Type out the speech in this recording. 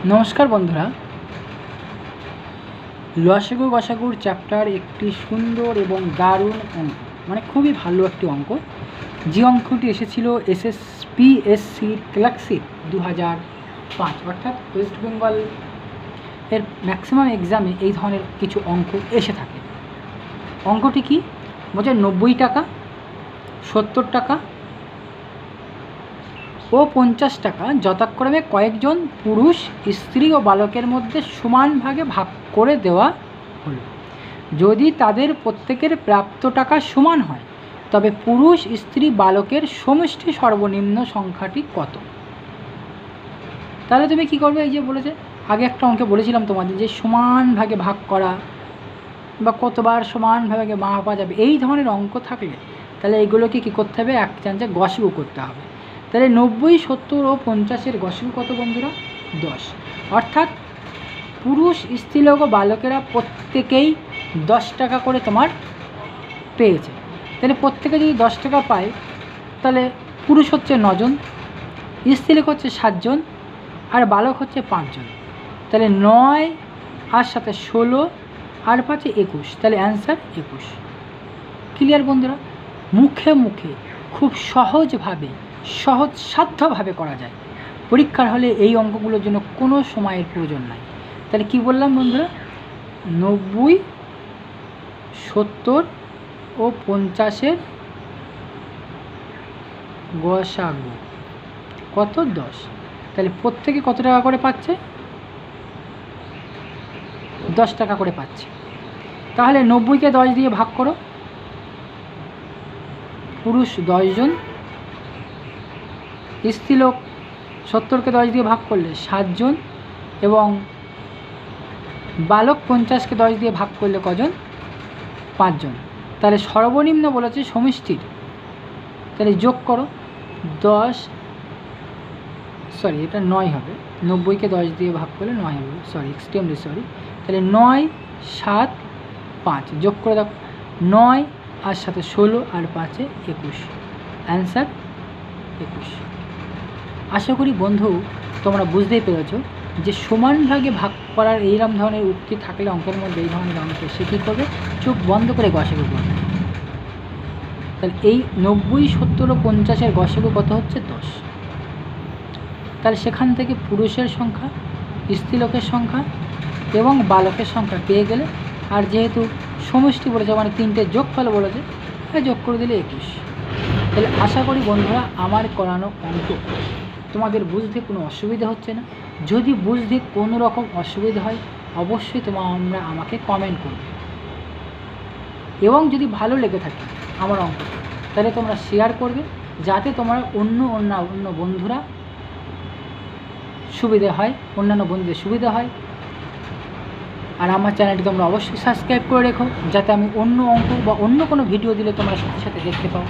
নমস্কার বন্ধুরা, লসাগু গসাগুর চ্যাপ্টার একটি সুন্দর এবং দারুণ অঙ্ক, মানে খুবই ভালো একটি অঙ্ক। যে অঙ্কটি এসেছিল এসএসসি ক্লার্কশিপ 2005, অর্থাৎ ওয়েস্ট বেঙ্গল এর ম্যাক্সিমাম এক্সামে এই ধরনের কিছু অঙ্ক এসে থাকে। অঙ্কটি কি বলছে, 90 টাকা, 70 টাকা ও 50 টাকা যথাক্রমে কয়েকজন পুরুষ, স্ত্রী ও বালকের মধ্যে সমান ভাগে ভাগ করে দেওয়া হলো। যদি তাদের প্রত্যেকের প্রাপ্ত টাকা সমান হয়, তবে পুরুষ, স্ত্রী, বালকের সমষ্টি সর্বনিম্ন সংখ্যাটি কত? তাহলে তুমি কি করবে? এই যে বলেছে, আগে একটা অঙ্কে বলেছিলাম তোমাদের যে সমান ভাগে ভাগ করা বা কতবার সমান ভাগে মাপা যাবে, এই ধরনের অঙ্ক থাকলে তাহলে এইগুলোকে কী করতে হবে? এক চান্সে গসাগু করতে হবে। তাহলে 90, 70 ও 50-এর গসাগু কত বন্ধুরা? 10। অর্থাৎ পুরুষ, স্ত্রীলোক ও বালকেরা প্রত্যেকেই 10 টাকা করে তোমার পেয়েছে। তাহলে প্রত্যেকে যদি 10 টাকা পায়, তাহলে পুরুষ হচ্ছে 9 জন, স্ত্রীলোক হচ্ছে 7 জন, আর বালক হচ্ছে 5 জন। তাহলে 9 আর সাথে 16 আর 5 21, তাহলে অ্যান্সার 21। ক্লিয়ার বন্ধুরা? মুখে মুখে খুব সহজভাবে, সহজসাধ্যভাবে করা যায়। পরীক্ষার হলে এই অঙ্কগুলোর জন্য কোনো সময়ের প্রয়োজন নাই। তাহলে কি বললাম বন্ধুরা? 90, 70 ও 50-এর গসাগু কত? 10। তাহলে প্রত্যেকে কত টাকা করে পাচ্ছে? 10 টাকা করে পাচ্ছে। তাহলে 90-কে 10 দিয়ে ভাগ করো। পুরুষ 10 জন, স্ত্রীলোক 70-কে 10 দিয়ে ভাগ করলে 7 জন, এবং বালক 50-কে 10 দিয়ে ভাগ করলে কজন? 5 জন। তাহলে সর্বনিম্ন বলেছে সমষ্টির, তাহলে যোগ করো। 10, সরি এটা 9 হবে, 90-কে 10 দিয়ে ভাগ করলে 9 হবে, এক্সট্রিমলি সরি। তাহলে 9, 7, 5 যোগ করে দেখো, 9 আর সাথে 16 আর 5-এ 21, অ্যান্সার 21। আশা করি বন্ধু তোমরা বুঝতেই পেরেছ যে সমান ভাগে ভাগ করার এইরকম ধরনের উক্তি থাকলে অঙ্কের মধ্যে, এই ধরনের অঙ্কে সে কী করবে? চোখ বন্ধ করে গসাগু করবে। তাহলে এই 90, 70 ও 50-এর গসাগু কত হচ্ছে? 10। তাহলে সেখান থেকে পুরুষের সংখ্যা, স্ত্রীলোকের সংখ্যা এবং বালকের সংখ্যা পেয়ে গেলে, আর যেহেতু সমষ্টি বলেছে মানে 3টে যোগফল বলেছে, যোগ করে দিলে 21। তাহলে আশা করি বন্ধুরা আমার করানো অঙ্ক তোমাদের বুঝতে কোনো অসুবিধা হচ্ছে না। যদি বুঝতে কোনো রকম অসুবিধা হয়, অবশ্যই তোমরা আমাকে কমেন্ট করবে, এবং যদি ভালো লেগে থাকে আমার অঙ্ক, তাহলে তোমরা শেয়ার করবে, যাতে তোমরা অন্য বন্ধুরা সুবিধা হয়, অন্যান্য বন্ধুদের সুবিধা হয়। আর আমার চ্যানেলটি তোমরা অবশ্যই সাবস্ক্রাইব করে রেখো, যাতে আমি অন্য অঙ্ক বা অন্য কোনো ভিডিও দিলে তোমরা সাথে সাথে দেখতে পাও।